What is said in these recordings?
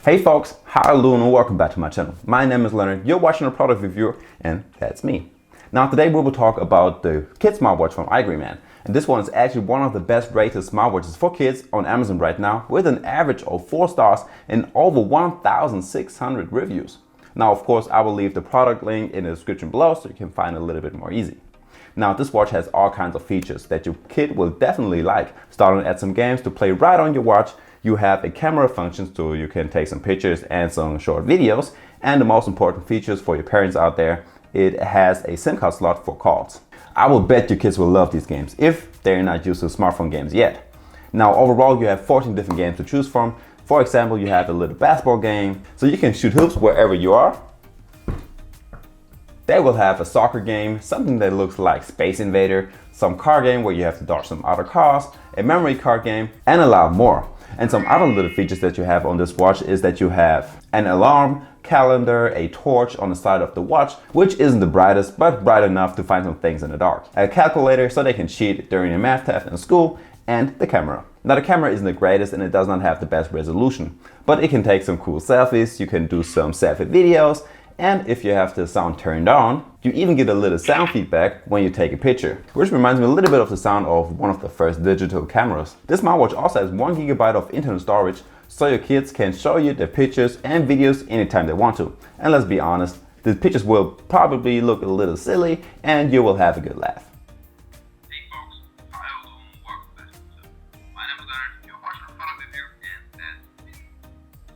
Hey folks, how are you doing and welcome back to my channel. My name is Leonard, you're watching a product review and that's me. Now today we will talk about the kid smartwatch from Igreeman. And this one is actually one of the best rated smartwatches for kids on Amazon right now with an average of 4 stars and over 1,600 reviews. Now of course I will leave the product link in the description below so you can find it a little bit more easy. Now this watch has all kinds of features that your kid will definitely like. Starting at some games to play right on your watch. You have a camera function so you can take some pictures and some short videos. And the most important features for your parents out there, it has a SIM card slot for calls. I will bet your kids will love these games if they're not used to smartphone games yet. Now overall you have 14 different games to choose from. For example, you have a little basketball game, so you can shoot hoops wherever you are. They will have a soccer game, something that looks like Space Invader, some car game where you have to dodge some other cars, a memory card game, and a lot more. And some other little features that you have on this watch is that you have an alarm, calendar, a torch on the side of the watch, which isn't the brightest, but bright enough to find some things in the dark. A calculator so they can cheat during a math test in school, and the camera. Now the camera isn't the greatest and it does not have the best resolution, but it can take some cool selfies, you can do some selfie videos, and if you have the sound turned on, you even get a little sound feedback when you take a picture, which reminds me a little bit of the sound of one of the first digital cameras. This smartwatch also has 1 GB of internal storage, so your kids can show you their pictures and videos anytime they want to. And let's be honest, the pictures will probably look a little silly and you will have a good laugh. Hey folks, how are you doing? Welcome back to the channel. My name is Leonard, you're watching a product review and that's me.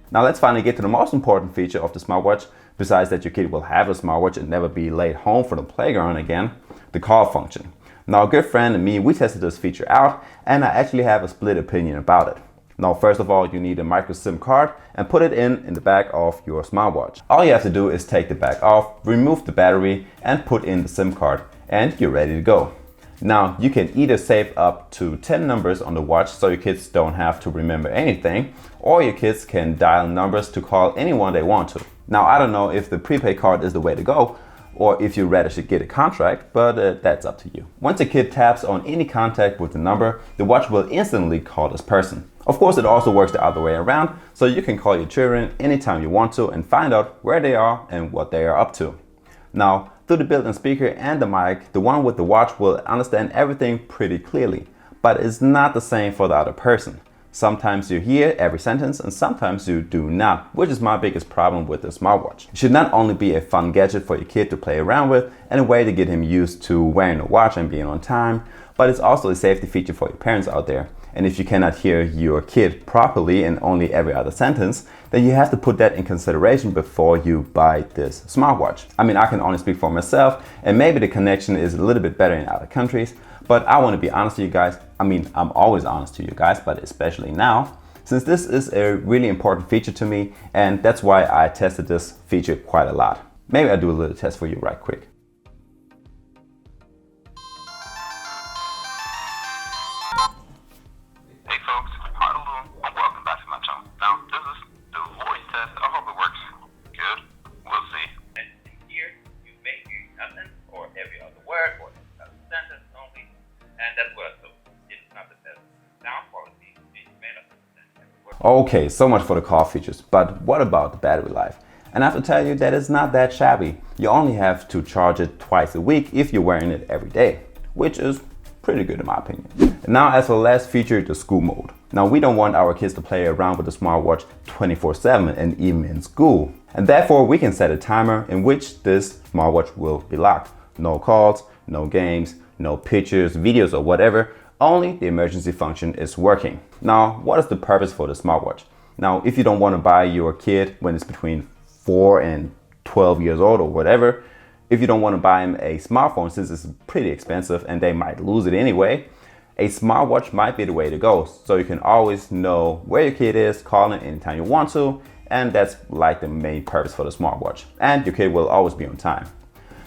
Now let's finally get to the most important feature of the smartwatch. Besides that your kid will have a smartwatch and never be late home from the playground again, the call function. Now a good friend and me, we tested this feature out and I actually have a split opinion about it. Now first of all, you need a micro SIM card and put it in the back of your smartwatch. All you have to do is take the back off, remove the battery and put in the SIM card and you're ready to go. Now you can either save up to 10 numbers on the watch so your kids don't have to remember anything, or your kids can dial numbers to call anyone they want to. Now I don't know if the prepaid card is the way to go or if you rather should get a contract, but that's up to you. Once a kid taps on any contact with the number, the watch will instantly call this person. Of course it also works the other way around, so you can call your children anytime you want to and find out where they are and what they are up to. Now through the built-in speaker and the mic, the one with the watch will understand everything pretty clearly, but it's not the same for the other person. Sometimes you hear every sentence and sometimes you do not, which is my biggest problem with the smartwatch. It should not only be a fun gadget for your kid to play around with and a way to get him used to wearing a watch and being on time, but it's also a safety feature for your parents out there. And if you cannot hear your kid properly in only every other sentence, then you have to put that in consideration before you buy this smartwatch. I mean, I can only speak for myself and maybe the connection is a little bit better in other countries, but I want to be honest to you guys. I mean, I'm always honest to you guys, but especially now, since this is a really important feature to me, and that's why I tested this feature quite a lot. Maybe I'll do a little test for you right quick. Hey folks, how are you doing? And welcome back to my channel. Now this is the voice test. I hope it works. Good. We'll see. And here you may hear nothing or every other word or a sentence only, and that's what it's not the best sound quality. You may not understand every word. Okay, so much for the call features, but what about the battery life? And I have to tell you that it's not that shabby. You only have to charge it twice a week if you're wearing it every day, which is pretty good in my opinion. And now as for the last feature, the school mode. Now we don't want our kids to play around with the smartwatch 24/7 and even in school. And therefore we can set a timer in which this smartwatch will be locked. No calls, no games, no pictures, videos or whatever. Only the emergency function is working. Now what is the purpose for the smartwatch? Now if you don't want to buy your kid when it's between 4 and 12 years old or whatever, if you don't want to buy them a smartphone since it's pretty expensive and they might lose it anyway, a smartwatch might be the way to go. So you can always know where your kid is, call them anytime you want to, and that's like the main purpose for the smartwatch. And your kid will always be on time.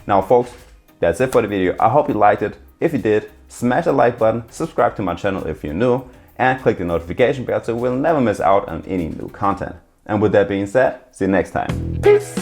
Now folks, that's it for the video. I hope you liked it. If you did, smash the like button, subscribe to my channel if you're new, and click the notification bell so you will never miss out on any new content. And with that being said, see you next time. Peace!